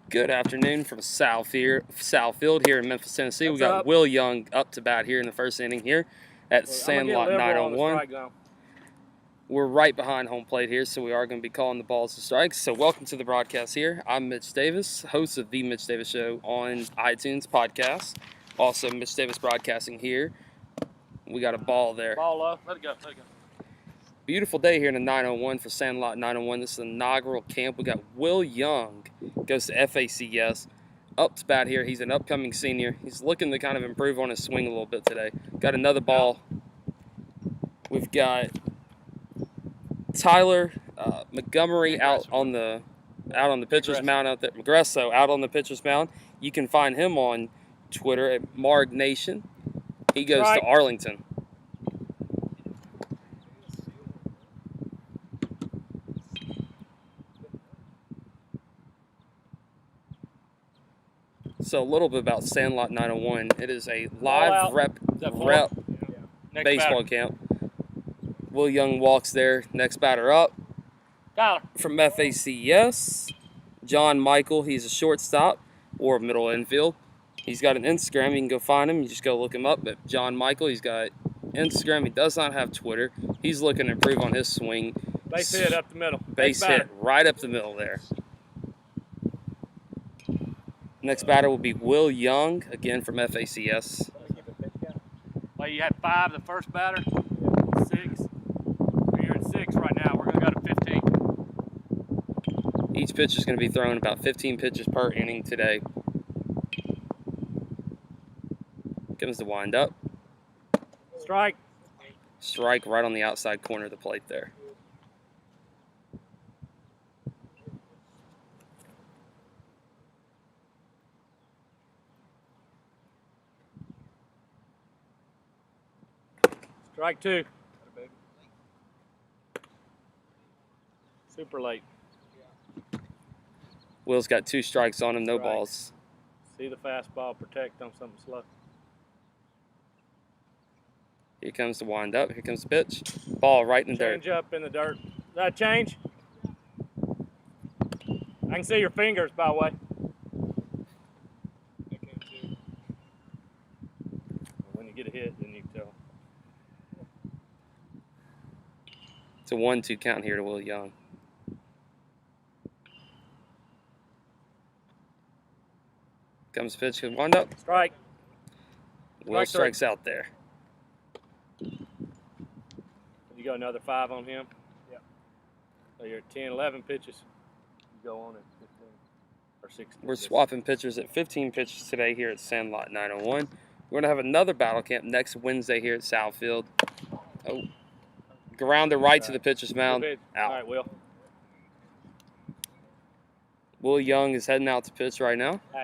Good afternoon from Southfield here in Memphis, Tennessee. What's We got up? Will Young up to bat here in the first inning here at Sandlot 901. We're right behind home plate here, so we are going to be calling the balls to strikes. So welcome to the broadcast here. I'm Mitch Davis, host of The Mitch Davis Show on iTunes podcast. Also, Mitch Davis broadcasting here. We got a ball there. Ball low. Let it go. Beautiful day here in the 901 for Sandlot 901. This is the inaugural camp. We got Will Young, goes to FACS. Up to bat here. He's an upcoming senior. He's looking to kind of improve on his swing a little bit today. Got another ball. We've got Tyler Montgomery out on the pitcher's mound out there. Magresso out on the pitcher's mound. You can find him on Twitter at Marg Nation. He goes to Arlington. So a little bit about Sandlot 901. It is a live rep baseball camp. Will Young walks there. Next batter up. Tyler. From FACS, John Michael. He's a shortstop or middle infield. He's got an Instagram. You can go find him. You just go look him up. But John Michael, he's got Instagram. He does not have Twitter. He's looking to improve on his swing. Base hit up the middle. Base hit right up the middle there. Next batter will be Will Young, again from FACS. Well, you had 5 the first batter, 6. You're at 6 right now. We're going to go to 15. Each pitch is going to be thrown about 15 pitches per inning today. Comes the wind up. Strike. Strike right on the outside corner of the plate there. Strike 2. Super late. Will's got 2 strikes on him, no balls. See the fastball, protect on something slow. Here comes the wind up. Here comes the pitch. Ball right in the dirt. Change up in the dirt. Is that a change? I can see your fingers, by the way. When you get a hit, then you can tell. It's a 1-2 count here to Will Young. Comes the pitch, wind up. Strike. Will strikes out there. You go another 5 on him? Yeah. So you're at 10, 11 pitches. You go on at 15 or 16. We're swapping pitchers at 15 pitches today here at Sandlot 901. We're going to have another battle camp next Wednesday here at Southfield. Oh. Grounder right to the pitcher's mound. Out. All right, Will. Will Young is heading out to pitch right now. Hey.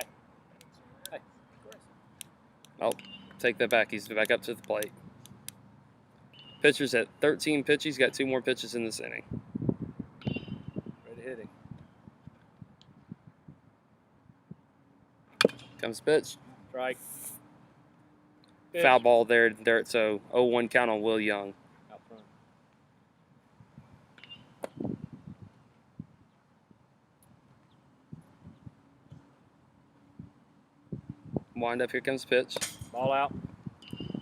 Oh, take that back. He's back up to the plate. Pitcher's at 13 pitches. He's got 2 more pitches in this inning. Ready hitting. Comes pitch. Strike. Foul ball there in the dirt, so 0-1 count on Will Young. Out front. Wind up, here comes pitch. Ball out.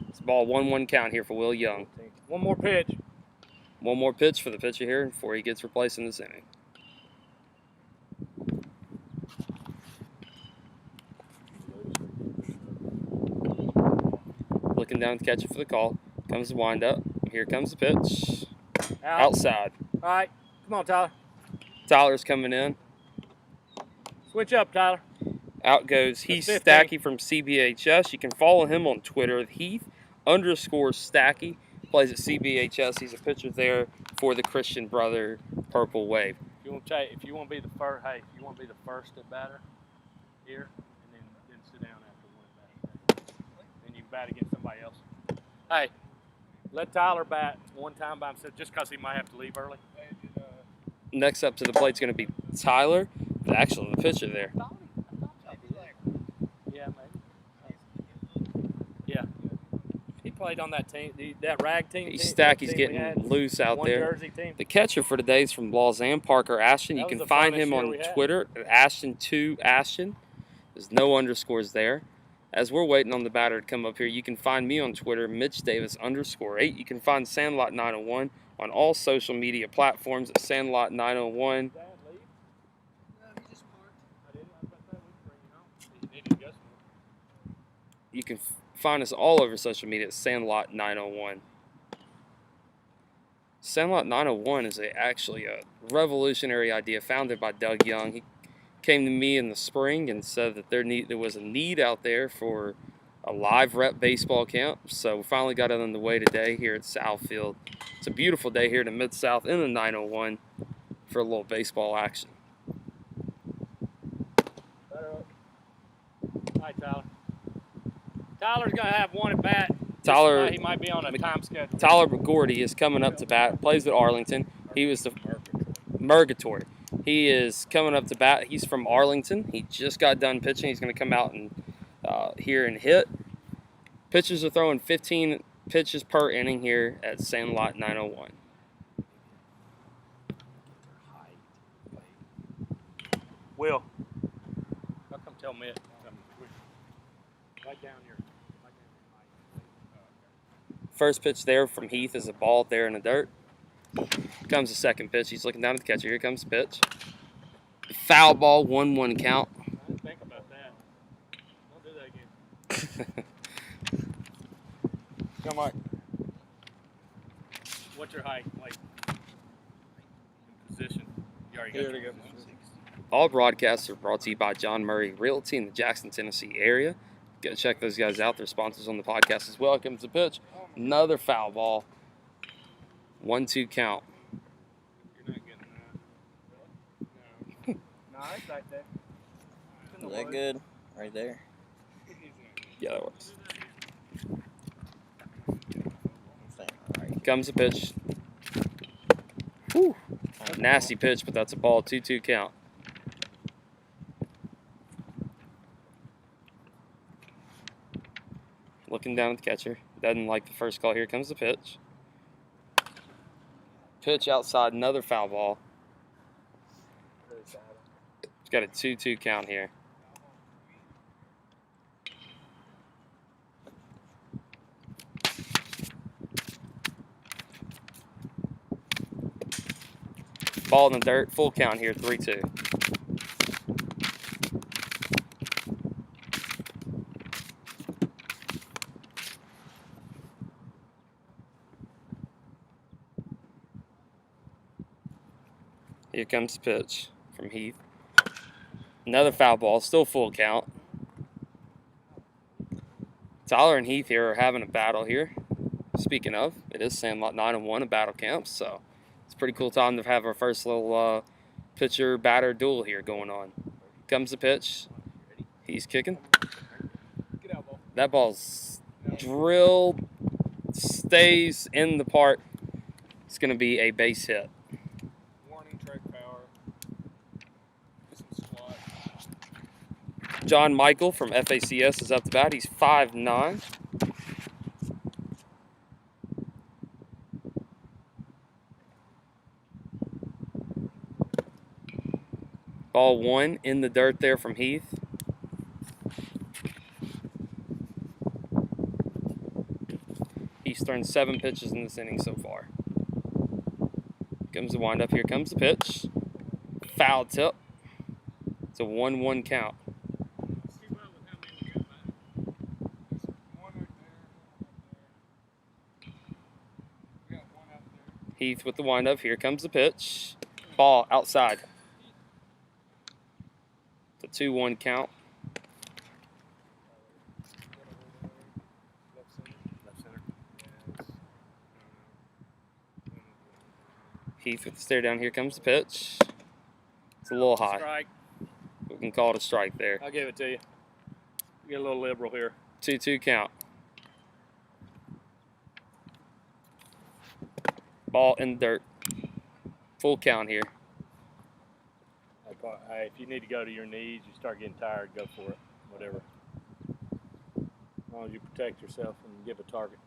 It's ball 1-1 count here for Will Young. One more pitch. One more pitch for the pitcher here before he gets replaced in this inning. Looking down to catch it for the call. Comes the wind up. Here comes the pitch. Outside. All right. Come on, Tyler. Tyler's coming in. Switch up, Tyler. Out goes Heath Stacky from CBHS. You can follow him on Twitter, Heath_Stacky. Plays at CBHS. He's a pitcher there for the Christian Brother Purple Wave. If you want to be the first, if you want to be the first at batter here, and then sit down after one at bat. Then you can bat against somebody else. Hey, let Tyler bat one time by himself, just because he might have to leave early. Next up to the plate is going to be Tyler, actually the pitcher there. Yeah, maybe. Yeah. played on that team, that rag team. He's getting loose out there. Jersey team. The catcher for today is from Lausanne, Parker Ashton. You can find him on Twitter at Ashton2Ashton. There's no underscores there. As we're waiting on the batter to come up here, you can find me on Twitter, MitchDavis_8. You can find Sandlot 901 on all social media platforms at Sandlot 901. You can find us all over social media at Sandlot 901. Sandlot 901 is actually a revolutionary idea founded by Doug Young. He came to me in the spring and said that there was a need out there for a live rep baseball camp. So we finally got it on the way today here at Southfield. It's a beautiful day here in Mid-South in the 901 for a little baseball action. Hi, Tyler. Tyler's going to have one at bat. Tyler, he might be on a time schedule. Tyler Gordy is coming up to bat. Plays with Arlington. He was the Murgatory. He is coming up to bat. He's from Arlington. He just got done pitching. He's going to come out and here and hit. Pitchers are throwing 15 pitches per inning here at Sandlot 901. Will, how come tell Mitch? Right down here. First pitch there from Heath is a ball there in the dirt. Comes the second pitch. He's looking down at the catcher. Here comes the pitch. Foul ball, 1-1 count. I didn't think about that. Don't do that again. Come on. What's your height? Like, in position? You already got your position. All broadcasts are brought to you by John Murray Realty in the Jackson, Tennessee area. Go check those guys out. They're sponsors on the podcast as well. Here comes the pitch. Another foul ball. 1-2 count. You're not getting that. No. No, it's right there. Is that good? Right there? Yeah, that works. Right. Comes the pitch. Whew. Nasty pitch, but that's a ball. 2-2 count. Looking down at the catcher. Doesn't like the first call. Here comes the pitch. Pitch outside, another foul ball. It's got a 2-2 count here. Ball in the dirt, full count here, 3-2. Here comes the pitch from Heath. Another foul ball, still full count. Tyler and Heath here are having a battle here. Speaking of, it is Sandlot 901, a battle camp, so it's a pretty cool time to have our first little pitcher-batter duel here going on. Comes the pitch. He's kicking. That ball's drilled, stays in the park. It's going to be a base hit. John Michael from FACS is up to bat. He's 5'9". Ball 1 in the dirt there from Heath. He's thrown 7 pitches in this inning so far. Comes the windup. Here comes the pitch. Foul tip. It's a 1-1 count. Heath with the windup. Here comes the pitch. Ball outside. It's a 2-1 count. Heath with the stare down. Here comes the pitch. It's a little high. Strike. We can call it a strike there. I'll give it to you. Get a little liberal here. 2-2 count. Ball in the dirt. Full count here. Hey, if you need to go to your knees, you start getting tired, go for it. Whatever. As long as you protect yourself and give a target.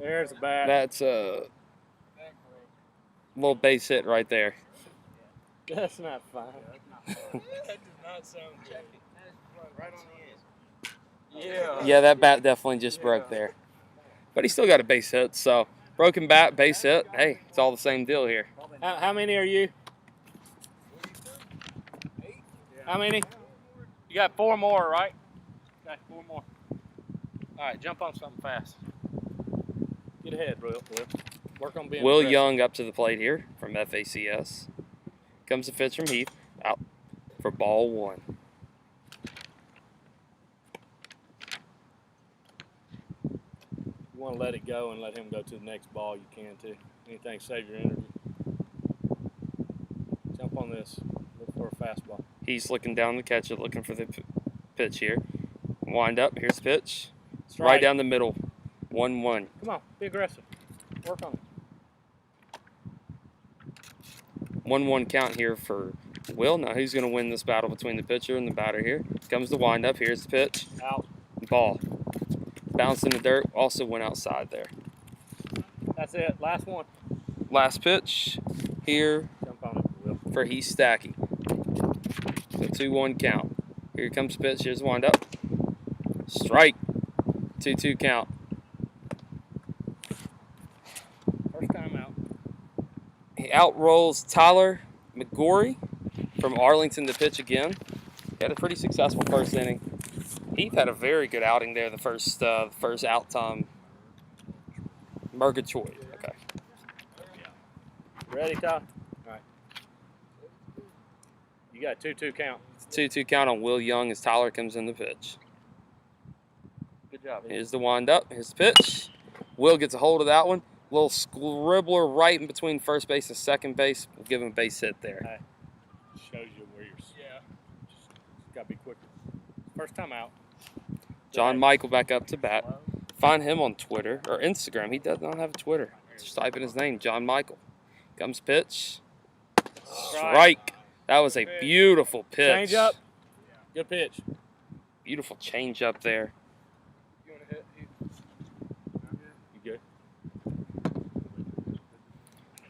There's a bat. That's a little base hit right there. That's not fine. That does not sound good. Right on the edge. Yeah. Yeah, that bat definitely just broke there. But he still got a base hit, so broken bat, base hit. Hey, it's all the same deal here. How many are you? How many? You got 4 more, right? Okay, 4 more. All right, jump on something fast. Get ahead, Will. Work on being Will aggressive. Young up to the plate here from FACS. Comes the pitch from Heath. Out for ball 1. You want to let it go and let him go to the next ball, you can too. Anything, save your energy. Jump on this. Look for a fastball. He's looking down the catcher, looking for the pitch here. Wind up. Here's the pitch. Strike. Right down the middle. 1-1. Come on, be aggressive. Work on it. 1-1 count here for Will. Now who's going to win this battle between the pitcher and the batter here? Comes the wind up. Here's the pitch. Out. Ball. Bounced in the dirt. Also went outside there. That's it. Last one. Last pitch here Jump on it, Will. for Heath Stacky. So 2-1 count. Here comes the pitch. Here's the wind up. Strike. 2-2 count. First time out. He outrolls Tyler McGorry from Arlington to pitch again. He had a pretty successful first inning. Heath had a very good outing there the first out time. Murgatroyd. Okay. Ready, Todd? All right. You got a 2-2 count. 2-2 count on Will Young as Tyler comes in the pitch. Good job. Here's the wind up. Here's the pitch. Will gets a got that one. Little scribbler right in between first base and second base. We'll give him a base hit there. Hey, shows you where you're. Yeah. Just got to be quicker. First time out. John Michael back up to bat. Find him on Twitter or Instagram. He does not have a Twitter. Just type in his name, John Michael. Comes pitch. Strike. That was a beautiful pitch. Change up. Good pitch. Beautiful change up there. You want to hit? You good?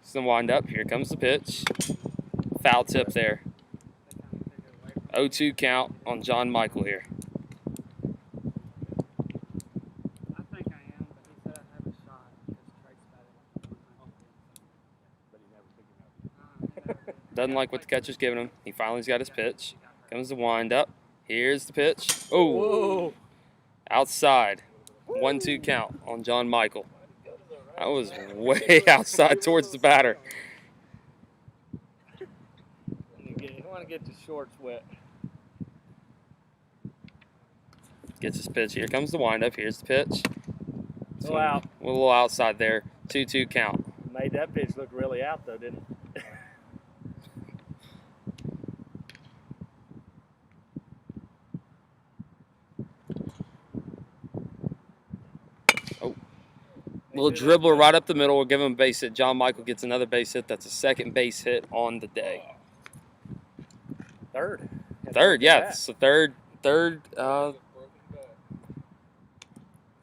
Some wind up. Here comes the pitch. Foul tip there. 0-2 count on John Michael here. I think I am, but he said I have a shot because Trace batted it. Doesn't like what the catcher's giving him. He finally's got his pitch. Comes the wind up. Here's the pitch. Oh, Whoa. outside. 1-2 count on John Michael. That was way outside towards the batter. You want to get the shorts wet. Gets his pitch. Here comes the windup. Here's the pitch. Go out. A little outside there. 2-2 count. Made that pitch look really out though, didn't it? Little dribbler right up the middle. We'll give him a base hit. John Michael gets another base hit. That's a second base hit on the day. Third. Third, yeah. It's the third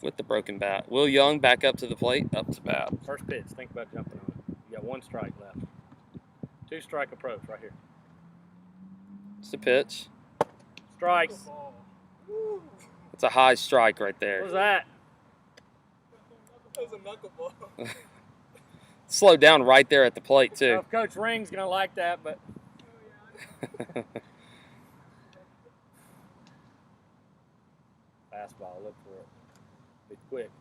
with the broken bat. Will Young back up to the plate, up to bat. First pitch. Think about jumping on it. You got 1 strike left. 2 strike approach right here. It's the pitch. Strikes. It's a high strike right there. What was that? That was a knuckleball. Slowed down right there at the plate, Well, too. if Coach Ring's gonna like that, but fastball. Look for it. Be quick.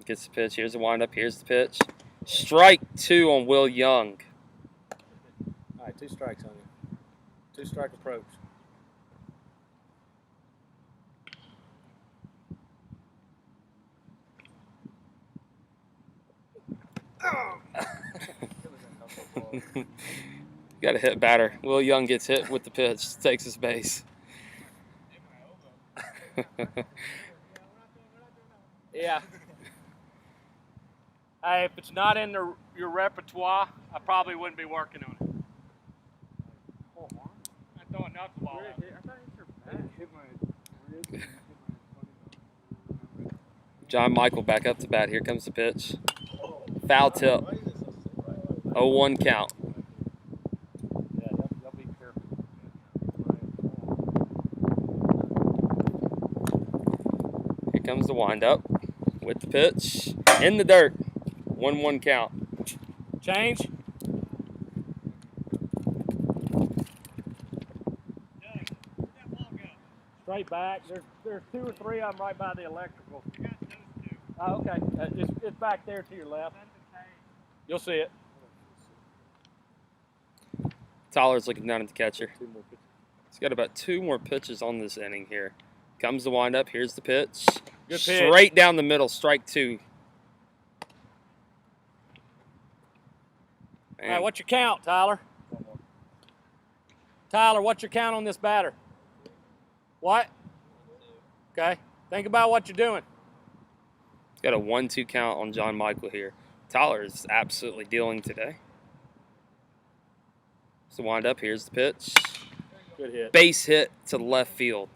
Gets the pitch. Here's the windup. Here's the pitch. Strike 2 on Will Young. All right, 2 strikes on you. 2 strike approach. Got a hit batter. Will Young gets hit with the pitch. Takes his base. Yeah. Hey, if it's not in your repertoire, I probably wouldn't be working on it. I'm throwing knuckleball. John Michael back up to bat. Here comes the pitch. Foul tip. 0-1 count. Yeah, y'all be careful. Here comes the windup with the pitch. In the dirt. 1-1 count. Change. Straight back. There's 2 or 3 of them right by the electrical. Oh, okay. It's back there to your left. You'll see it. Tyler's looking down at the catcher. He's got about 2 more pitches on this inning here. Comes the windup. Here's the pitch. Good pitch. Straight down the middle. Strike 2. All right, what's your count, Tyler? Tyler, what's your count on this batter? What? Okay. Think about what you're doing. Got a 1-2 count on John Michael here. Tyler is absolutely dealing today. So wind up. Here's the pitch. Good hit. Base hit to left field.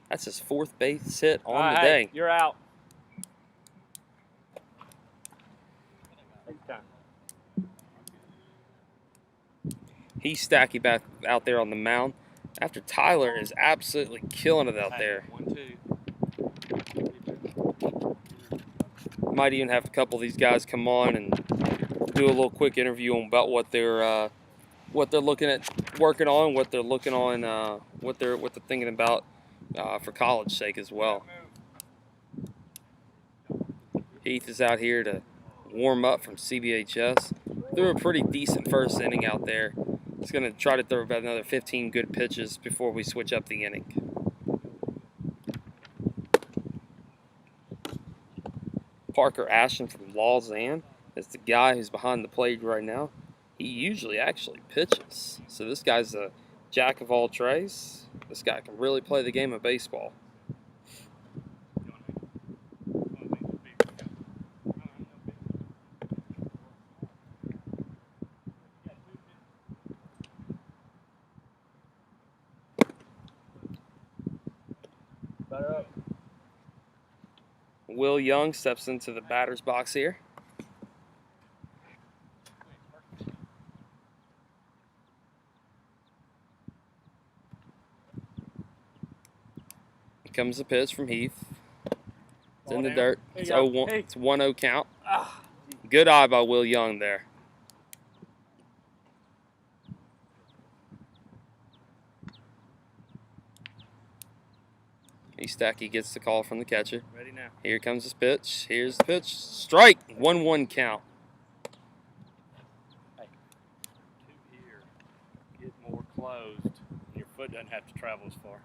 That's his 4th base hit on the day. You're out. Take time. He's Stacky back out there on the mound after Tyler is absolutely killing it out there. 1-2. Might even have a couple of these guys come on and do a little quick interview on about what they're looking at working on, what they're looking on, what they're thinking about for college sake as well. Heath is out here to warm up from CBHS. Threw a pretty decent first inning out there. He's going to try to throw about another 15 good pitches before we switch up the inning. Parker Ashton from Lausanne is the guy who's behind the plate right now. He usually actually pitches. So this guy's a jack of all trades. This guy can really play the game of baseball. Will Young steps into the batter's box here. Here comes the pitch from Heath. It's in the dirt. It's 0-1. It's 1-0 count. Good eye by Will Young there. Stacky gets the call from the catcher. Ready now. Here comes his pitch. Here's the pitch. Strike. 1-1 count. Hey, 2 here. Get more closed. Your foot doesn't have to travel as far.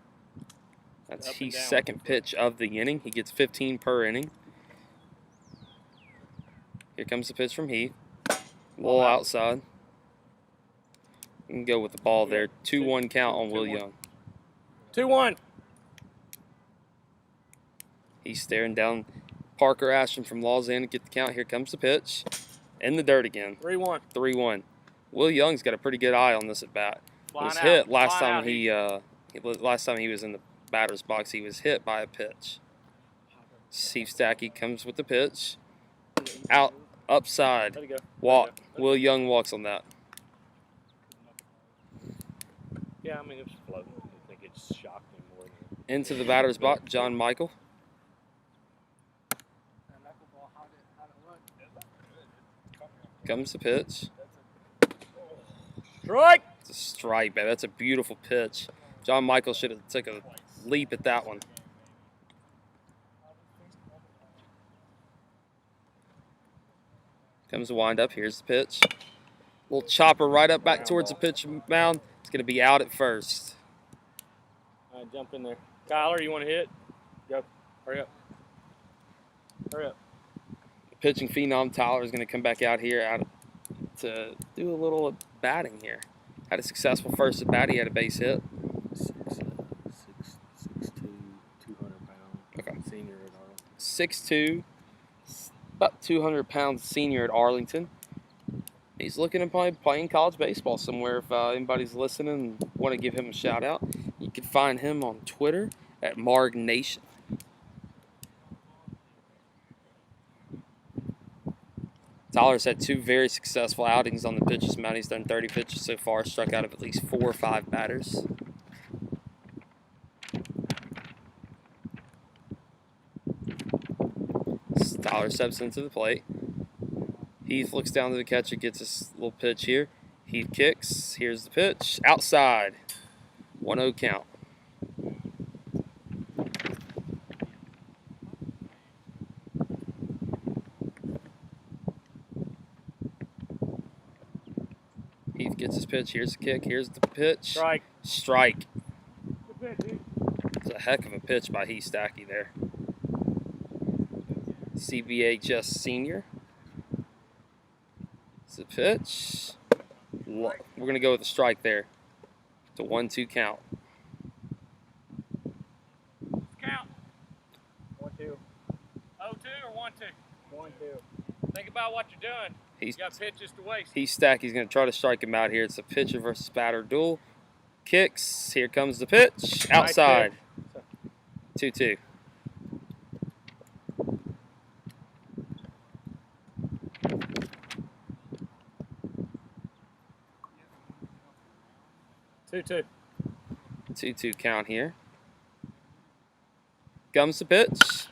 That's Heath's second pitch of the inning. He gets 15 per inning. Here comes the pitch from Heath. A little outside. You can go with the ball there. 2-1 count on Will Young. 2-1. He's staring down Parker Ashton from Lausanne to get the count. Here comes the pitch. In the dirt again. 3-1. 3-1. Will Young's got a pretty good eye on this at bat. He was hit last time he was in the batter's box. He was hit by a pitch. Steve Stacky comes with the pitch. Out, upside, walk. Will Young walks on that. Yeah, I mean, it was floating. I think it shocked him more than... Into the batter's box, John Michael. Comes the pitch. Strike! It's a strike, man. That's a beautiful pitch. John Michael should have took a leap at that one. Comes the windup. Here's the pitch. Little chopper right up back towards the pitch mound. It's going to be out at first. All right, jump in there. Kyler, you want to hit? Go. Hurry up. Hurry up. Pitching phenom Tyler is going to come back out here to do a little batting here. Had a successful first at bat. He had a base hit. 6'2", 200 pound. Okay. Senior at Arlington. 6'2", about 200 pounds senior at Arlington. He's looking at probably playing college baseball somewhere. If anybody's listening and want to give him a shout out, you can find him on Twitter at Marg Nation. Tyler's had 2 very successful outings on the pitcher's mound. He's done 30 pitches so far, struck out of at least 4 or 5 batters. Tyler steps into the plate. Heath looks down to the catcher, gets his little pitch here. Heath kicks. Here's the pitch. Outside. 1-0 count. Heath gets his pitch. Here's the kick. Here's the pitch. Strike. Strike. Good pitch, Heath. It's a heck of a pitch by Heath Stacky there. CBHS senior. It's a pitch. We're going to go with a strike there. It's a 1-2 count. Count. 1-2. 0-2 or 1-2? 1-2. Think about what you're doing. You got pitches to waste. Heath Stacky's going to try to strike him out here. It's a pitcher versus batter duel. Kicks. Here comes the pitch. Outside. 2-2. Two. 2-2 count here. Comes the pitch.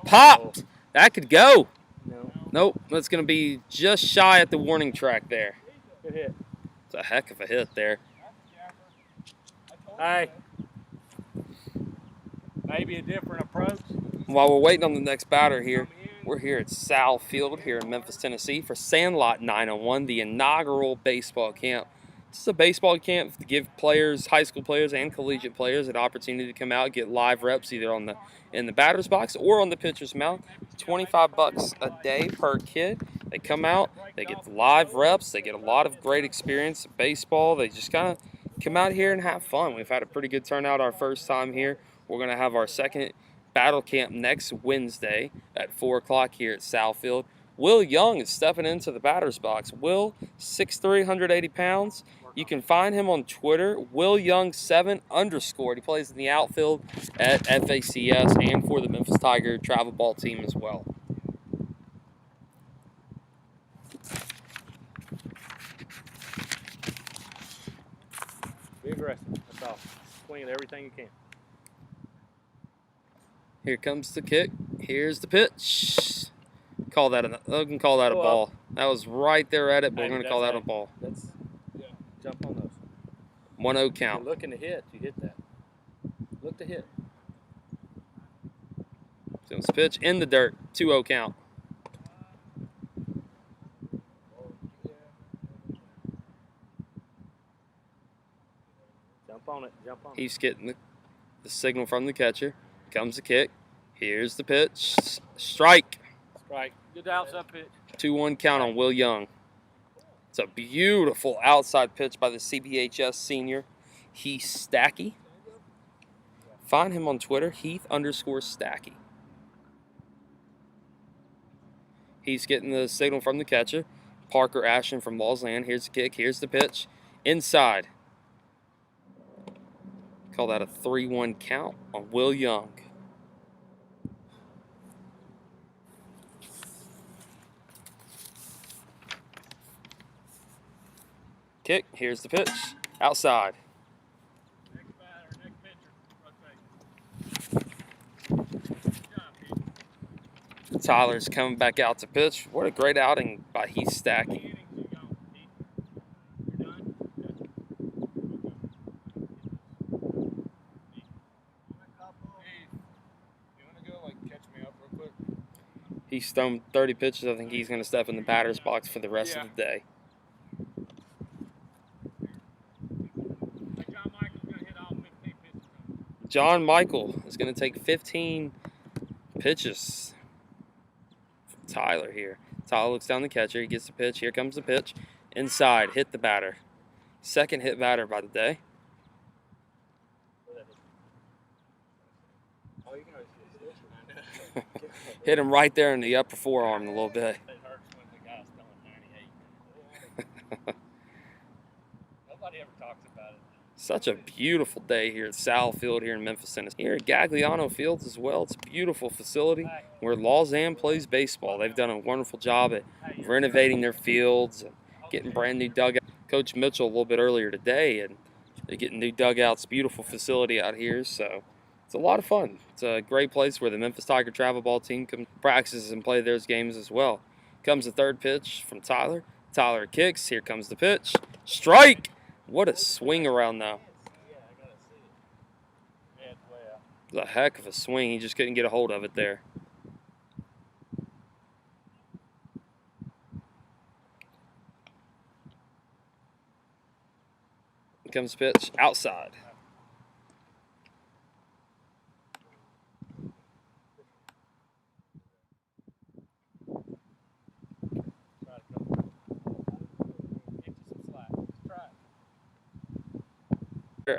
Popped. That could go. No. Nope. That's going to be just shy at the warning track there. Good hit. It's a heck of a hit there. Hey. Maybe a different approach. While we're waiting on the next batter here, we're here at Sal Field here in Memphis, Tennessee for Sandlot 901, the inaugural baseball camp. This is a baseball camp to give players, high school players and collegiate players, an opportunity to come out and get live reps either in the batter's box or on the pitcher's mound. $25 a day per kid. They come out, they get live reps, they get a lot of great experience at baseball. They just kind of come out here and have fun. We've had a pretty good turnout our first time here. We're going to have our second battle camp next Wednesday at 4 o'clock here at Sal Field. Will Young is stepping into the batter's box. Will, 6'3", 180 pounds. You can find him on Twitter, WillYoung7_. He plays in the outfield at FACS and for the Memphis Tiger travel ball team as well. Be aggressive. That's all. Swing at everything you can. Here comes the kick. Here's the pitch. Call that a ball. That was right there at it, but we're going to call that a ball. That's jump on those. 1-0 count. You're looking to hit. You hit that. Look to hit. So it's pitch in the dirt. 2-0 count. Jump on it. Jump on it. He's getting the signal from the catcher. Comes the kick. Here's the pitch. Strike. Strike. Good outside pitch. 2-1 count on Will Young. It's a beautiful outside pitch by the CBHS senior, Heath Stacky. Find him on Twitter, Heath_Stacky. He's getting the signal from the catcher. Parker Ashton from Lawsland. Here's the kick. Here's the pitch. Inside. Call that a 3-1 count on Will Young. Kick. Here's the pitch. Outside. Next batter, next pitcher. Rotate. Good job, Heath. Tyler's coming back out to pitch. What a great outing by Heath Stacky. He's thrown 30 pitches. I think he's going to step in the batter's box for the rest of the day. John Michael is going to take 15 pitches from Tyler here. Tyler looks down the catcher. He gets the pitch. Here comes the pitch. Inside. Hit the batter. Second hit batter by the day. Hit him right there in the upper forearm a little bit. It hurts when the guy's throwing 98. Nobody ever talks about it. Such a beautiful day here at Sal Field here in Memphis, Tennessee. Here at Gagliano Fields as well. It's a beautiful facility where Lausanne plays baseball. They've done a wonderful job at renovating their fields and getting brand new dugouts. Coach Mitchell a little bit earlier today, and they're getting new dugouts. Beautiful facility out here, so it's a lot of fun. It's a great place where the Memphis Tiger travel ball team practices and play their games as well. Comes the third pitch from Tyler. Tyler kicks. Here comes the pitch. Strike! What a swing around now. It was a heck of a swing. He just couldn't get a hold of it there. Here comes the pitch. Outside.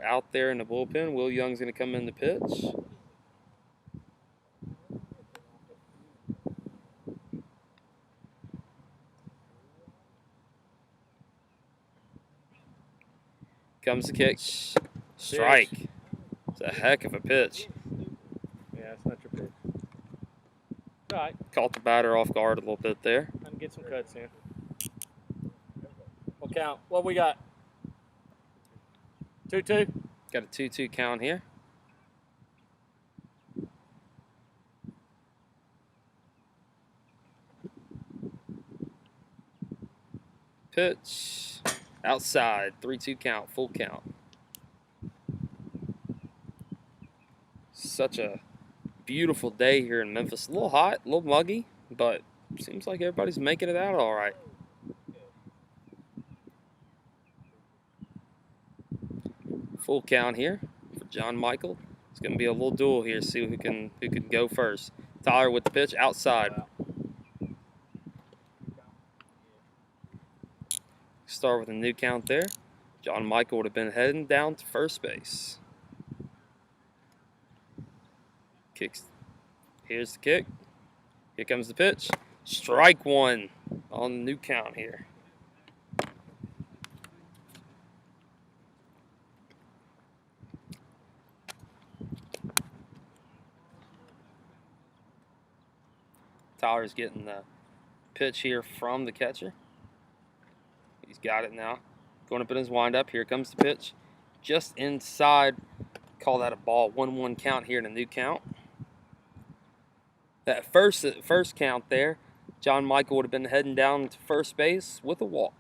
Out there in the bullpen. Will Young's going to come in the pitch. Comes the kick. Strike. It's a heck of a pitch. Yeah, it's not your pitch. All right. Caught the batter off guard a little bit there. Time to get some cuts in. What count? What we got? 2-2. Got a 2-2 count here. Pitch. Outside. 3-2 count. Full count. Such a beautiful day here in Memphis. A little hot, a little muggy, but seems like everybody's making it out all right. Full count here for John Michael. It's going to be a little duel here. See who can go first. Tyler with the pitch outside. Start with a new count there. John Michael would have been heading down to first base. Kicks. Here's the kick. Here comes the pitch. Strike one on the new count here. Tyler's getting the pitch here from the catcher. He's got it now. Going up in his windup. Here comes the pitch. Just inside. Call that a ball. 1-1 count here in a new count. That first count there, John Michael would have been heading down to first base with a walk.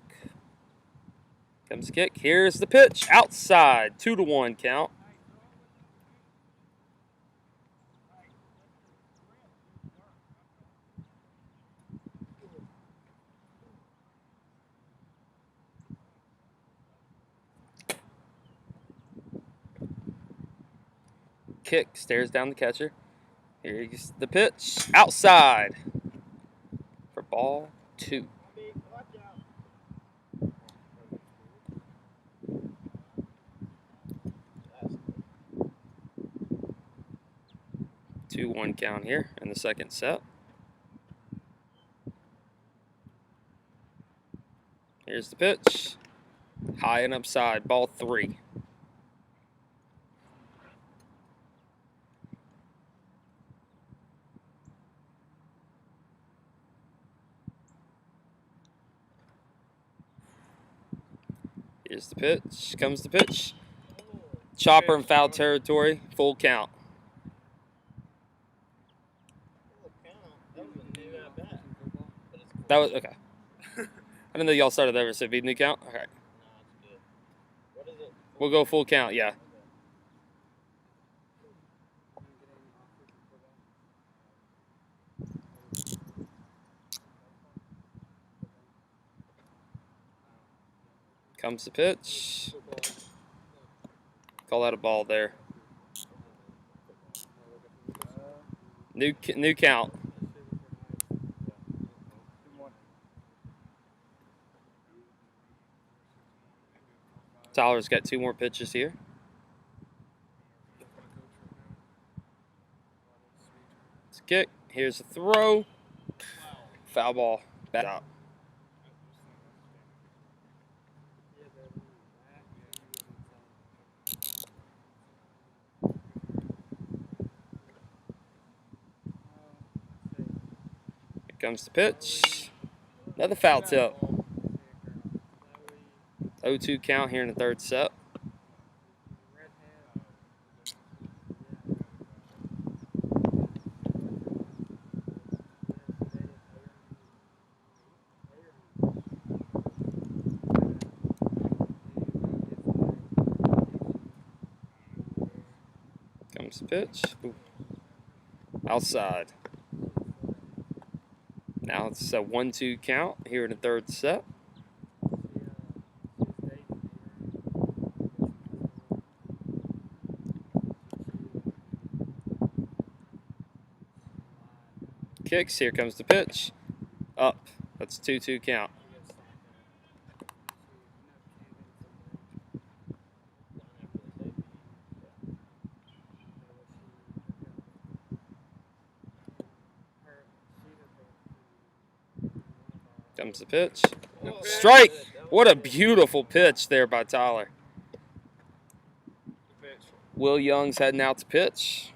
Comes the kick. Here's the pitch. Outside. 2-1 count. Kick, stares down the catcher. Here's the pitch. Outside for ball 2. Two 2-1 count here in the second set. Here's the pitch. High and upside, ball 3. Here's the pitch. Comes the pitch. Chopper in foul territory. Full count. That was okay. I didn't know y'all started over, so it'd be new count. Okay. We'll go full count. Yeah. Comes the pitch. Call that a ball there. New count. Tyler's got 2 more pitches here. It's a kick. Here's a throw. Foul ball. Bat out. comes the pitch. Another foul tip. 0-2 count here in the third set. Comes the pitch. Ooh. Outside. Now it's a 1-2 count here in the third set. Kicks. Here comes the pitch. Up. That's a 2-2 count. Comes the pitch. Strike! What a beautiful pitch there by Tyler. Will Young's heading out to pitch.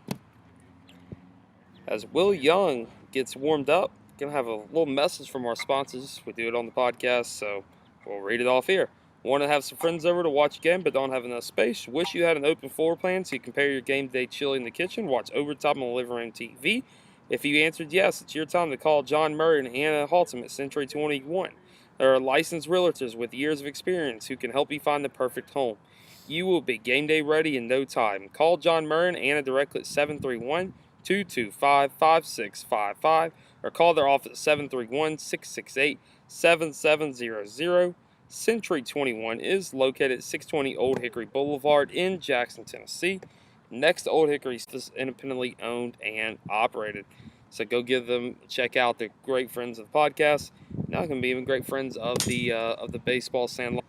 As Will Young gets warmed up, going to have a little message from our sponsors. We do it on the podcast, so we'll read it off here. Want to have some friends over to watch a game but don't have enough space? Wish you had an open floor plan so you can pair your game day chili in the kitchen, watch Overtime on the living room TV? If you answered yes, it's your time to call John Murray and Anna Haltom at Century 21. There are licensed realtors with years of experience who can help you find the perfect home. You will be game day ready in no time. Call John Murray and Anna directly at 731-225-5655 or call their office at 731-668-7700. Century 21 is located at 620 Old Hickory Boulevard in Jackson, Tennessee. Next to Old Hickory is independently owned and operated. So go give them a check out. They're great friends of the podcast. Now going to be even great friends of the baseball Sandlot.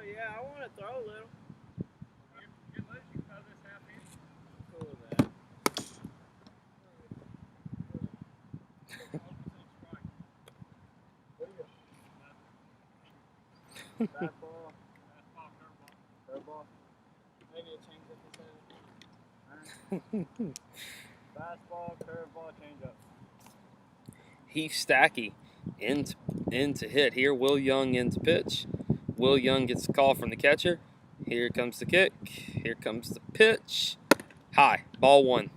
Yeah, I want to throw a little. Fastball, curveball. Maybe a changeup instead. Fastball, curveball, changeup. Heath Stacky into hit here. Will Young into pitch. Will Young gets the call from the catcher. Here comes the kick. Here comes the pitch. High. Ball one.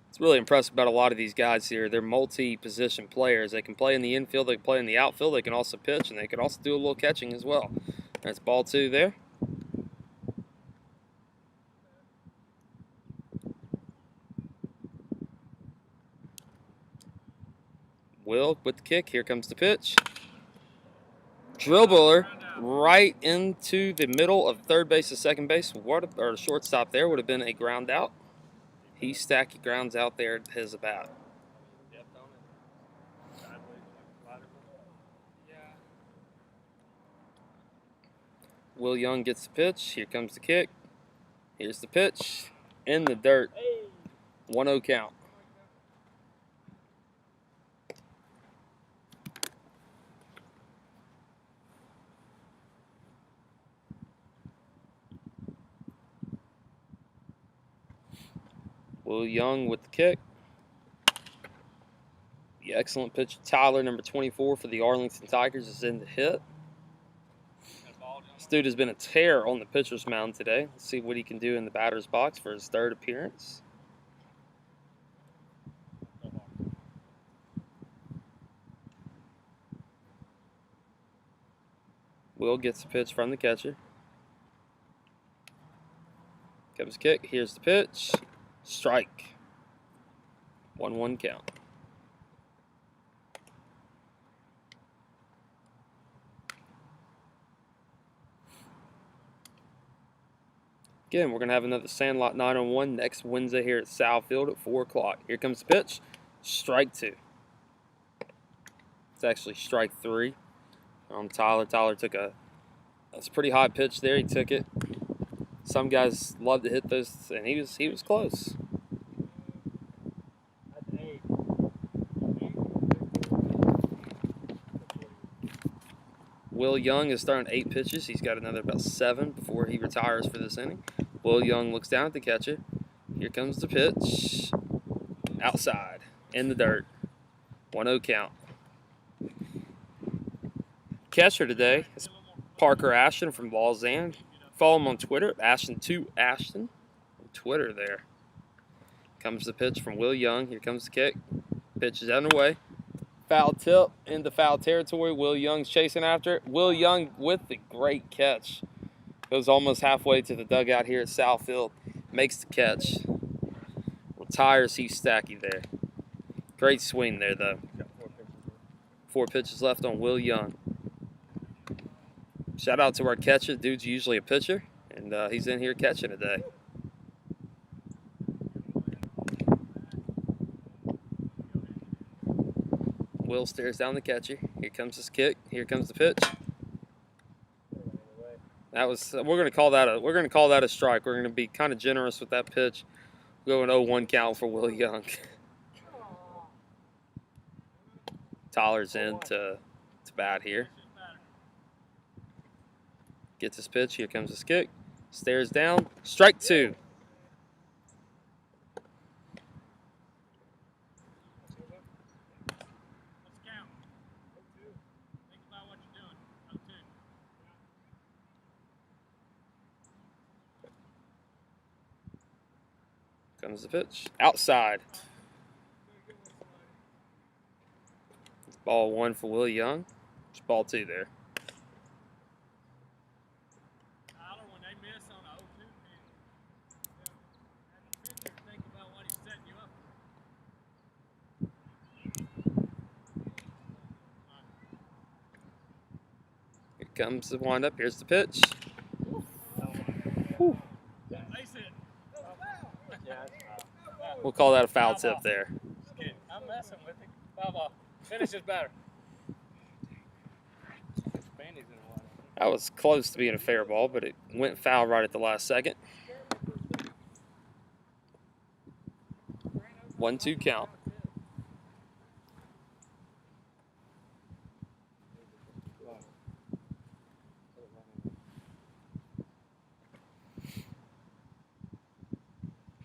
It's really impressive about a lot of these guys here. They're multi-position players. They can play in the infield. They can play in the outfield. They can also pitch, and they can also do a little catching as well. That's ball two there. Will with the kick. Here comes the pitch. Dribbler right into the middle of third base to second base. Or the shortstop there would have been a ground out. Heath Stacky grounds out there at his bat. Will Young gets the pitch. Here comes the kick. Here's the pitch. In the dirt. 1-0 count. Will Young with the kick. The excellent pitch. Tyler, number 24 for the Arlington Tigers, is in the hit. This dude has been a tear on the pitcher's mound today. Let's see what he can do in the batter's box for his third appearance. Will gets the pitch from the catcher. Comes kick. Here's the pitch. Strike. 1-1 count. Again, we're going to have another Sandlot 9-on-1 next Wednesday here at Southfield at 4 o'clock. Here comes the pitch. Strike 2. It's actually strike 3. Tyler. Tyler took that's a pretty high pitch there. He took it. Some guys love to hit those, and he was close. That's 8. Will Young is throwing 8 pitches. He's got another about 7 before he retires for this inning. Will Young looks down at the catcher. Here comes the pitch. Outside. In the dirt. 1-0 count. Catcher today is Parker Ashton from Lausanne. Follow him on Twitter, Ashton2Ashton. On Twitter there. Comes the pitch from Will Young. Here comes the kick. Pitch is underway. Foul tip into foul territory. Will Young's chasing after it. Will Young with the great catch. Goes almost halfway to the dugout here at Southfield. Makes the catch. Retires Heath Stacky there. Great swing there, though. 4 pitches left on Will Young. Shout out to our catcher. Dude's usually a pitcher, and he's in here catching today. Will stares down the catcher. Here comes his kick. Here comes the pitch. That was we're gonna call that a strike. We're gonna be kind of generous with that pitch. Go an 0-1 count for Will Young. Tyler's in to bat here. Gets his pitch. Here comes his kick. Stares down. Strike 2. Comes the pitch. Outside. Ball 1 for Will Young. It's ball 2 there. Tyler, when they miss on a 0-2 pitch, think about what he's setting you up. Here comes the windup. Here's the pitch. Whew. We'll call that a foul tip there. I'm messing with him. Foul ball. Finish this batter. That was close to being a fair ball, but it went foul right at the last second. 1-2 count.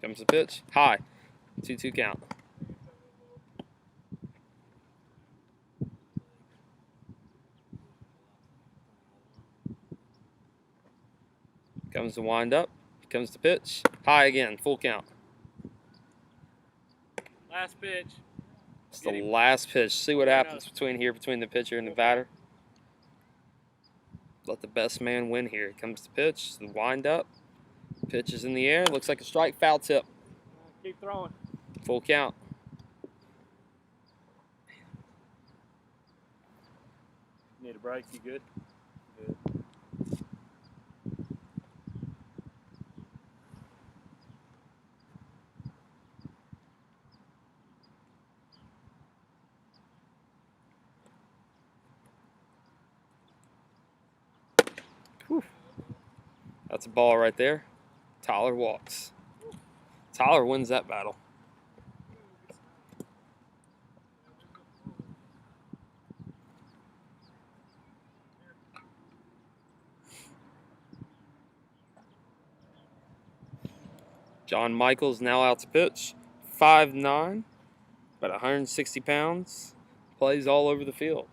Comes the pitch. High. 2-2 count. Comes the wind up. Comes the pitch. High again. Full count. Last pitch. It's the last pitch. See what happens between the pitcher and the batter. Let the best man win here. Comes the pitch. The wind up. Pitch is in the air. Looks like a strike. Foul tip. Keep throwing. Full count. Need a break? You good? Good. Whew. That's a ball right there. Tyler walks. Tyler wins that battle. John Michaels now out to pitch. 5'9", about 160 pounds. Plays all over the field.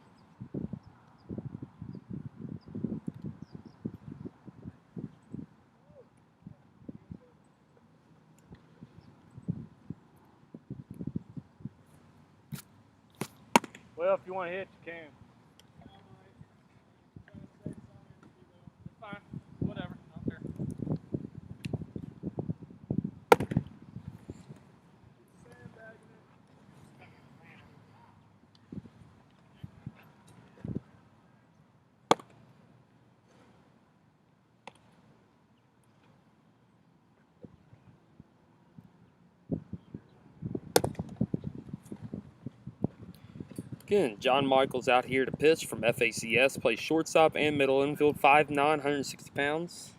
Well, if you want to hit, you can. Fine. Whatever. I don't care. Again, John Michael's out here to pitch from FACS. Plays shortstop and middle infield. 5'9", 160 pounds.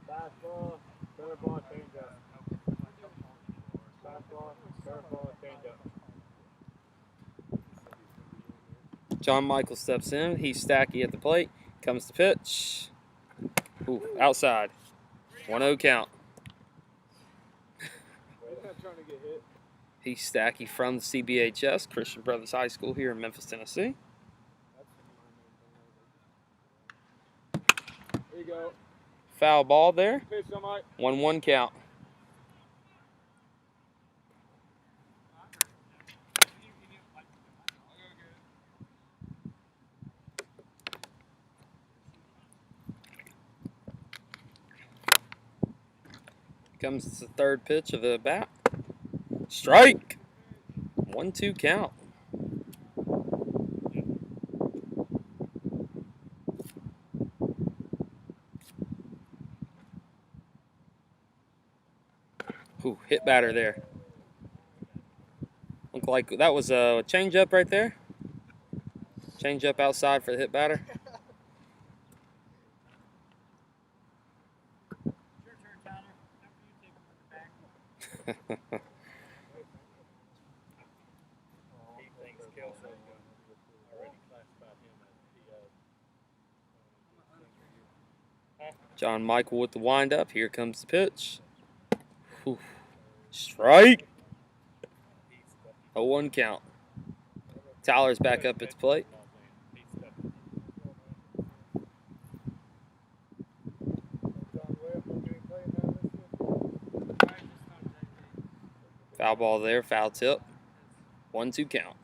Fastball, curveball, changeup. Fastball, curveball, changeup. John Michael steps in. He's Stacky at the plate. Comes to pitch. Ooh, outside. 1-0 count. He's Stacky from the CBHS, Christian Brothers High School here in Memphis, Tennessee. There you go. Foul ball there. Pitch, somebody. 1-1 count. Comes the third pitch of the bat. Strike. 1-2 count. Ooh, hit batter there. Looked like that was a changeup right there. Changeup outside for the hit batter. Your turn, Tyler. After you take him from the back. He thinks Kelso already classified him as the John Michael with the windup. Here comes the pitch. Ooh. Strike. 0-1 count. Tyler's back up at the plate. Foul ball there, foul tip. 1-2 count.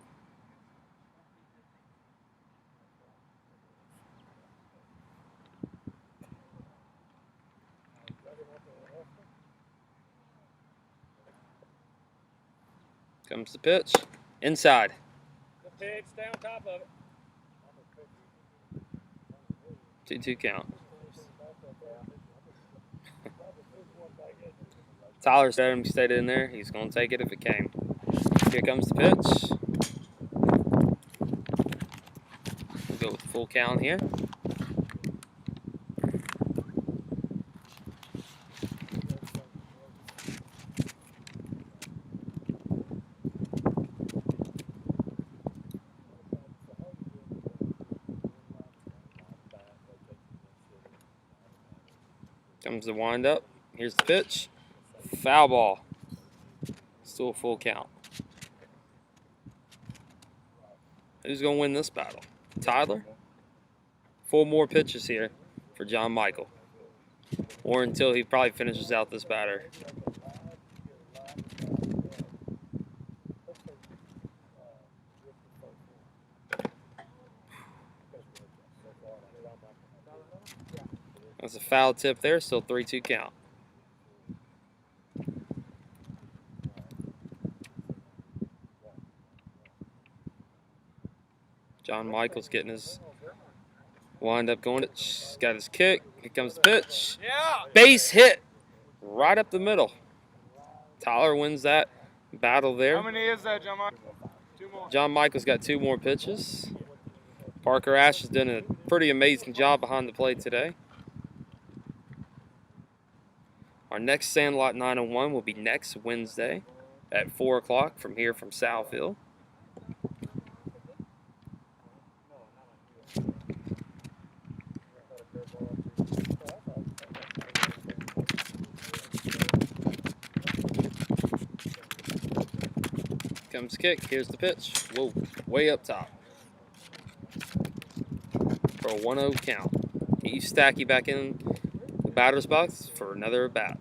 Comes the pitch. Inside. The pitch, stay on top of it. 2-2 count. Tyler said him stayed in there. He's going to take it if it came. Here comes the pitch. We'll go with the full count here. Comes the windup. Here's the pitch. Foul ball. Still a full count. Who's going to win this battle? Tyler? 4 more pitches here for John Michael. Or until he probably finishes out this batter. That's a foul tip there, still 3-2 count. John Michael's getting his wind up going. He's got his kick. Here comes the pitch. Yeah. Base hit right up the middle. Tyler wins that battle there. How many is that, John Michael? 2 more. John Michael's got 2 more pitches. Parker Ash has done a pretty amazing job behind the plate today. Our next Sandlot 901 will be next Wednesday at 4 o'clock from here from Southfield. Comes kick. Here's the pitch. Whoa, way up top. For a 1-0 count. He's Stacky back in the batter's box for another bat.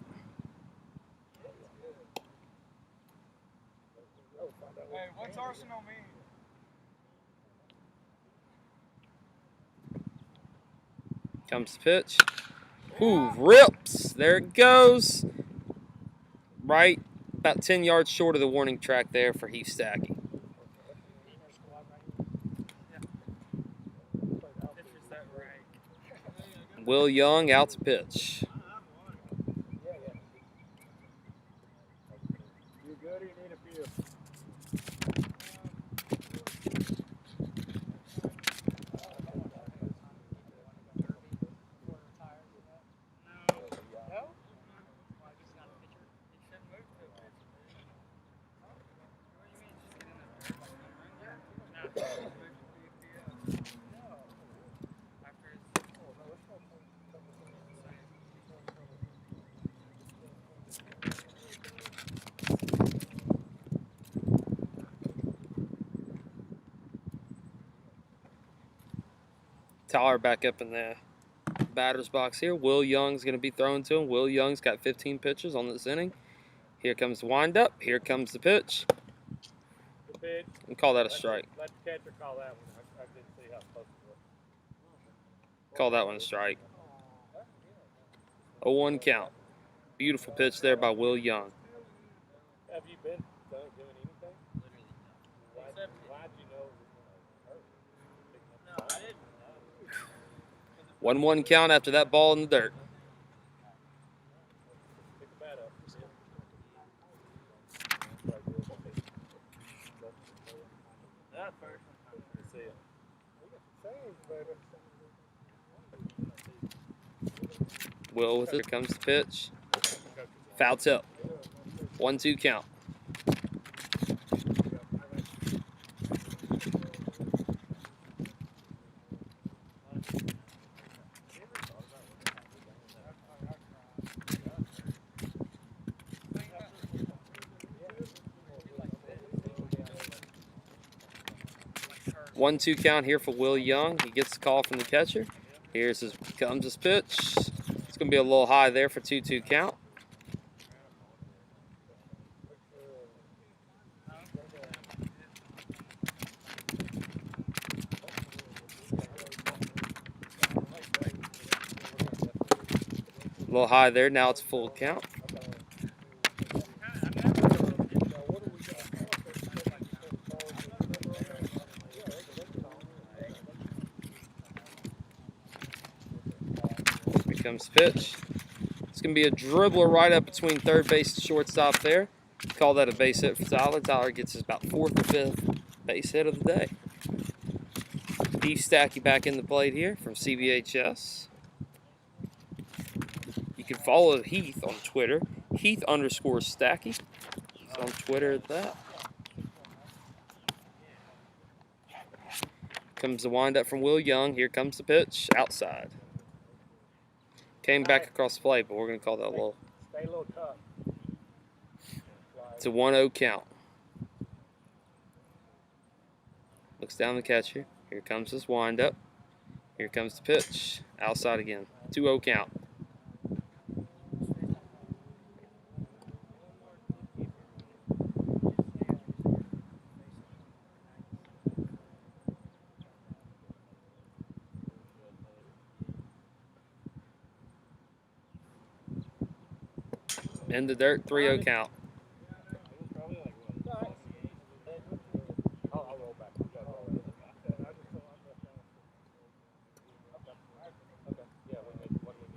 Hey, what's Arsenal mean? Comes the pitch. Ooh, rips. There it goes. Right, about 10 yards short of the warning track there for Heath Stacky. Will Young out to pitch. You good or you need a few? Tyler back up in the batter's box here. Will Young's going to be throwing to him. Will Young's got 15 pitches on this inning. Here comes the windup. Here comes the pitch. The pitch. And call that a strike. Let the catcher call that one. I didn't see how close it was. Call that one a strike. 0-1 count. Beautiful pitch there by Will Young. Have you been doing anything? Why'd you know it was going to hurt? No, I didn't. 1-1 count after that ball in the dirt. Pick the bat up. That first See it. Will with it. Here comes the pitch. Foul tip. 1-2 count. One-two count here for Will Young. He gets the call from the catcher. Comes his pitch. It's going to be a little high there for 2-2 count. A little high there. Now it's full count. Here comes the pitch. It's going to be a dribbler right up between third base and shortstop there. Call that a base hit for Tyler. Tyler gets his about 4th or 5th base hit of the day. Heath Stacky back in the plate here from CBHS. You can follow Heath on Twitter, Heath_Stacky. He's on Twitter at that. Comes the windup from Will Young. Here comes the pitch, outside. Came back across the plate, but we're going to call that a little. Stay a little tough. It's a 1-0 count. Looks down the catcher. Here comes his windup. Here comes the pitch, outside again. 2-0 count. In the dirt, 3-0 count. I'll roll back. Okay. Yeah, what do we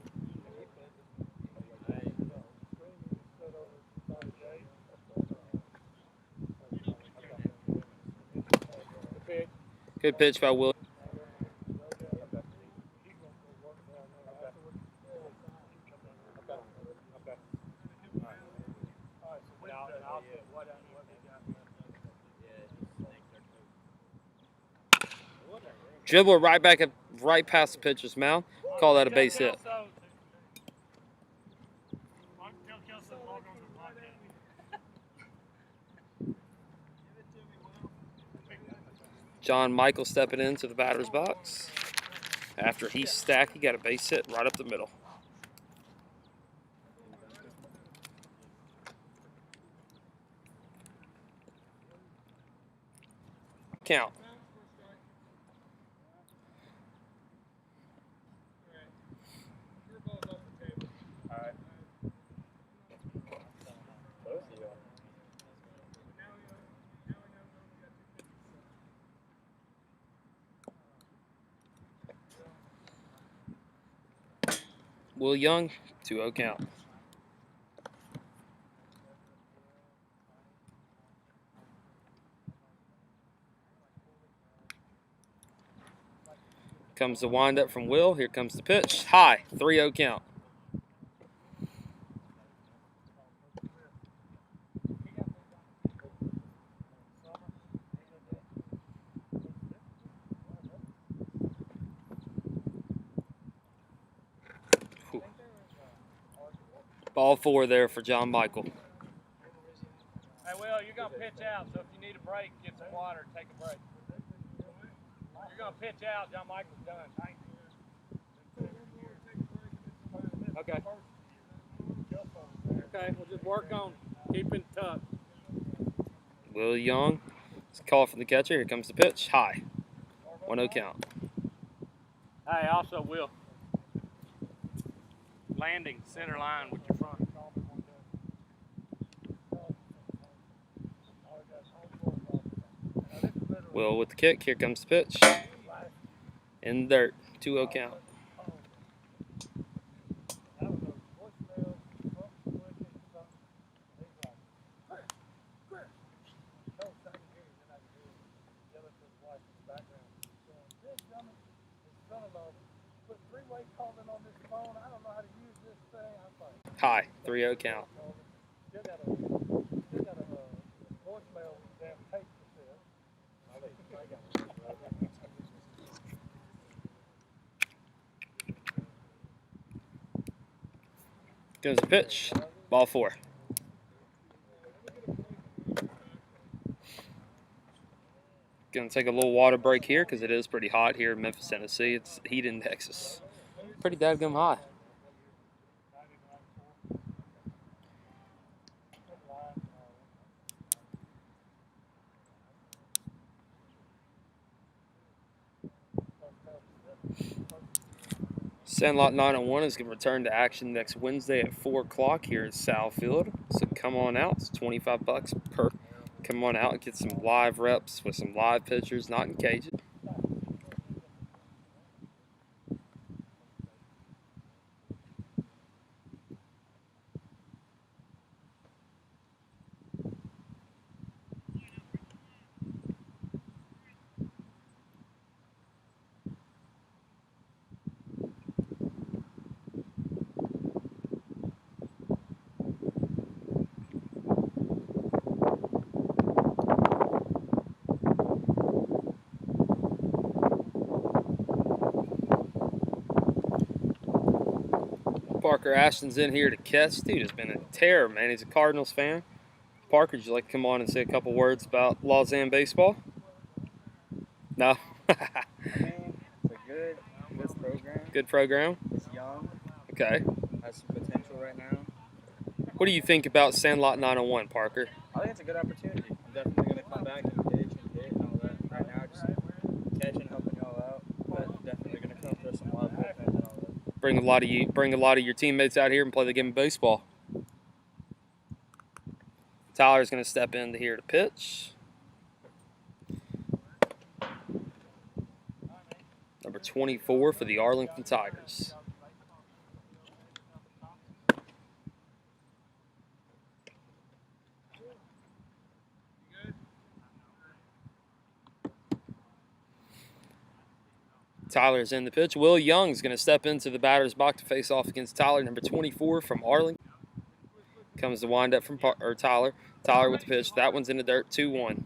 need? Good pitch by Will. Dribbler right back up, right past the pitcher's mound. Call that a base hit. John Michael stepping into the batter's box. After Heath Stacky got a base hit right up the middle. Count. Will Young, 2-0 count. Comes the windup from Will. Here comes the pitch. High, 3-0 count. Ball 4 there for John Michael. Hey, Will, you're going to pitch out, so if you need a break, get some water, take a break. You're going to pitch out, John Michael's done. Okay. Okay, we'll just work on keeping tucked. Will Young. It's a call from the catcher. Here comes the pitch. High. 1-0 count. Hey, also, Will, landing center line with your front. Will with the kick. Here comes the pitch. In the dirt. 2-0 count. High. 3-0 count. Goes the pitch. Ball 4. Going to take a little water break here because it is pretty hot here in Memphis, Tennessee. It's heat index is pretty dadgum high. Sandlot 901 is going to return to action next Wednesday at 4 o'clock here at Southfield. So come on out. It's $25 per. Come on out and get some live reps with some live pitchers, not in cages. Parker Ashton's in here to catch. Dude has been a terror, man. He's a Cardinals fan. Parker, would you like to come on and say a couple words about Lausanne baseball? No? I mean, it's a good program. Good program? It's young. Okay. Has some potential right now. What do you think about Sandlot 901, Parker? I think it's a good opportunity. I'm definitely going to come back and pitch and hit and all that. Right now, just catching, helping y'all out. But definitely going to come throw some live bullpens and all that. Bring a lot of your teammates out here and play the game of baseball. Tyler's going to step in here to pitch. Number 24 for the Arlington Tigers. Tyler's in the pitch. Will Young's going to step into the batter's box to face off against Tyler, number 24 from Arlington. Comes the windup from Tyler. Tyler with the pitch. That one's in the dirt, 2-1.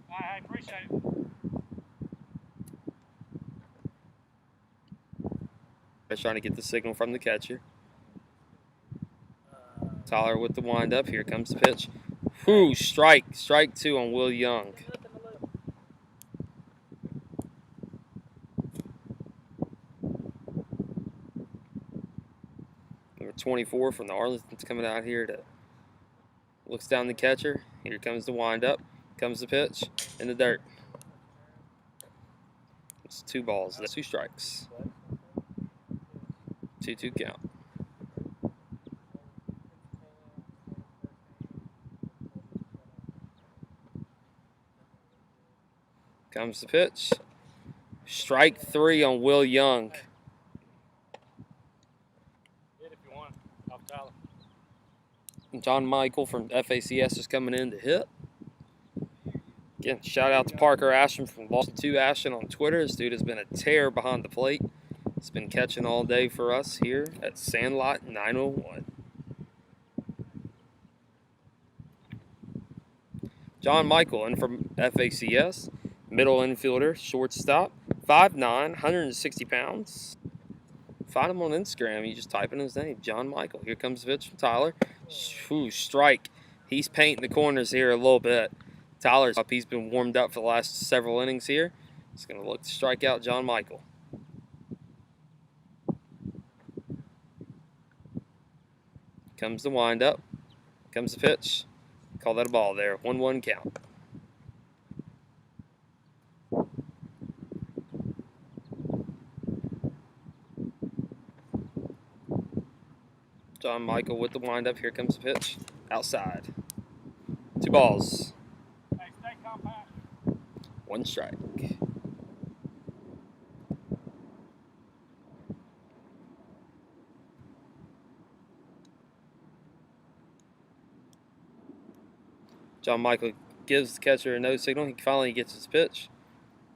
I appreciate it. They're trying to get the signal from the catcher. Tyler with the windup. Here comes the pitch. Whoo, strike. Strike 2 on Will Young. Number 24 from the Arlington's coming out here to looks down the catcher. Here comes the windup. Comes the pitch in the dirt. It's 2 balls. That's 2 strikes. 2-2 count. Comes the pitch. Strike 3 on Will Young. Hit if you want. Off Tyler. John Michael from FACS is coming in to hit. Again, shout out to Parker Ashton from Boston 2 Ashton on Twitter. This dude has been a tear behind the plate. He's been catching all day for us here at Sandlot 901. John Michael in from FACS. Middle infielder, shortstop, 5'9", 160 pounds. Find him on Instagram. You just type in his name, John Michael. Here comes the pitch from Tyler. Ooh, strike. He's painting the corners here a little bit. Tyler's up. He's been warmed up for the last several innings here. He's going to look to strike out John Michael. Comes the windup. Comes the pitch. Call that a ball there. 1-1 count. John Michael with the windup. Here comes the pitch. Outside. 2 balls. Hey, stay compact. 1 strike. John Michael gives the catcher a no signal. He finally gets his pitch.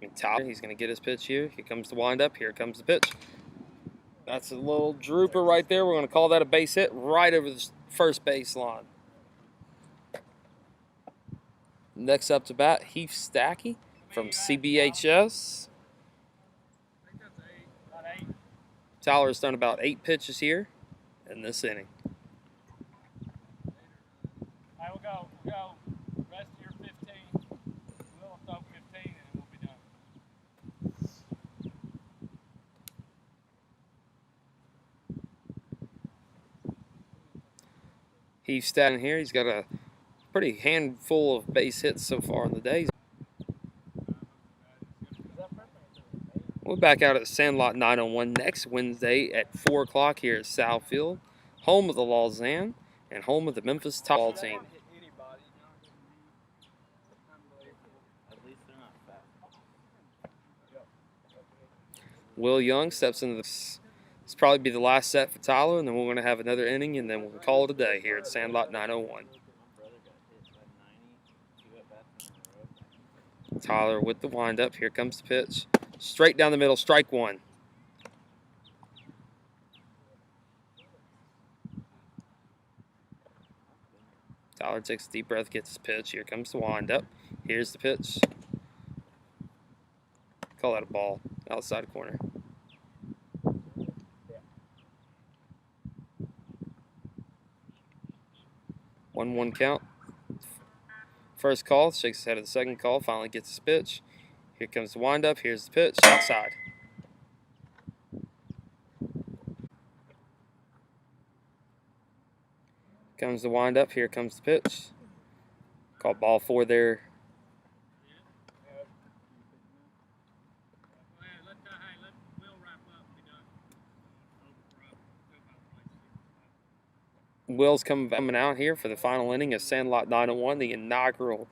And Tyler, he's going to get his pitch here. Here comes the windup. Here comes the pitch. That's a little drooper right there. We're going to call that a base hit right over the first base line. Next up to bat, Heath Stackey from CBHS. Tyler's done about 8 pitches here in this inning. Hey, we'll go. Rest of your 15. We'll throw 15 and we'll be done. Heath standing here. He's got a pretty handful of base hits so far in the day. We'll be back out at Sandlot 901 next Wednesday at 4 o'clock here at Southfield, home of the Lausanne and home of the Memphis ball team. Will Young steps into this. This will probably be the last set for Tyler, and then we're going to have another inning, and then we'll call it a day here at Sandlot 901. Tyler with the windup. Here comes the pitch. Straight down the middle, strike 1. Tyler takes a deep breath, gets his pitch. Here comes the windup. Here's the pitch. Call that a ball. Outside corner. 1-1 count. First call, shakes his head at the second call, finally gets his pitch. Here comes the windup, here's the pitch, outside. Comes the windup, here comes the pitch. Called ball 4 there. Will's coming out here for the final inning of Sandlot 901, the inaugural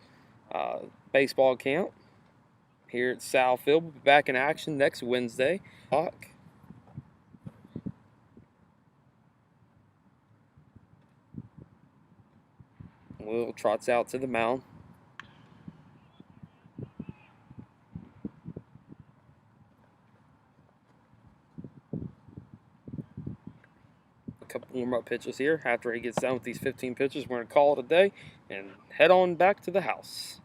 baseball camp here at Southfield. We'll be back in action next Wednesday. Will trots out to the mound. Couple warm-up pitches here. After he gets done with these 15 pitches, we're going to call it a day and head on back to the house.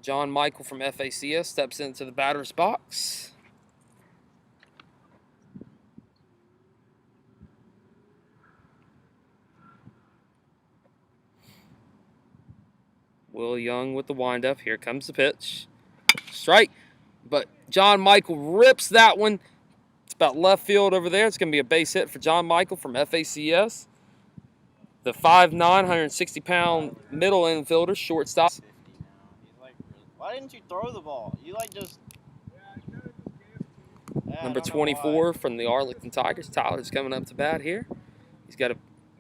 John Michael from FACS steps into the batter's box. Will Young with the windup. Here comes the pitch. Strike strike. But John Michael rips that one. It's about left field over there. It's going to be a base hit for John Michael from FACS. The 5'9", 160-pound middle infielder, shortstop. Why didn't you throw the ball? You like just. Number 24 from the Arlington Tigers. Tyler's coming up to bat here. He's got a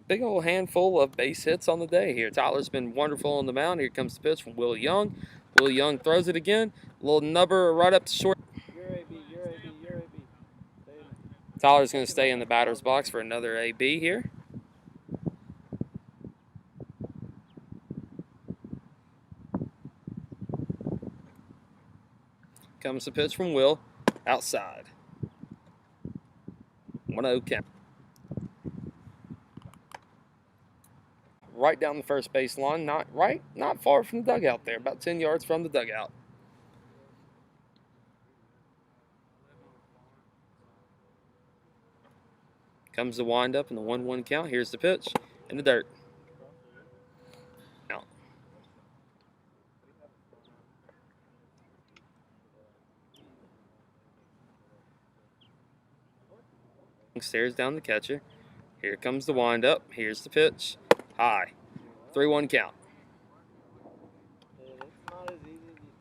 big old handful of base hits on the day here. Tyler's been wonderful on the mound. Here comes the pitch from Will Young. Will Young throws it again. A little nubber right up to short. You're AB. Tyler's going to stay in the batter's box for another AB here. Comes the pitch from Will. Outside. 1-0 count. Right down the first base line, not far from the dugout there, about 10 yards from the dugout. Comes the windup and the 1-1 count. Here's the pitch in the dirt. Out. Stares down the catcher. Here comes the windup. Here's the pitch. High. 3-1 count. It's not as easy as you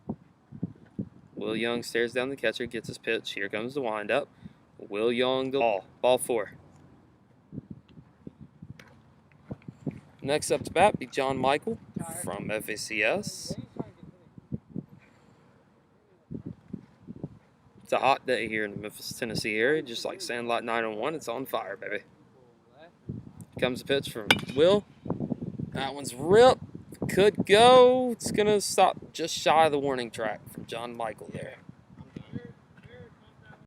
think. Will Young stares down the catcher, gets his pitch. Here comes the windup. Will Young, the ball. Ball 4. Next up to bat be John Michael from FACS. It's a hot day here in the Memphis, Tennessee area, just like Sandlot 901. It's on fire, baby. Comes the pitch from Will. That one's ripped. Could go. It's going to stop just shy of the warning track from John Michael there.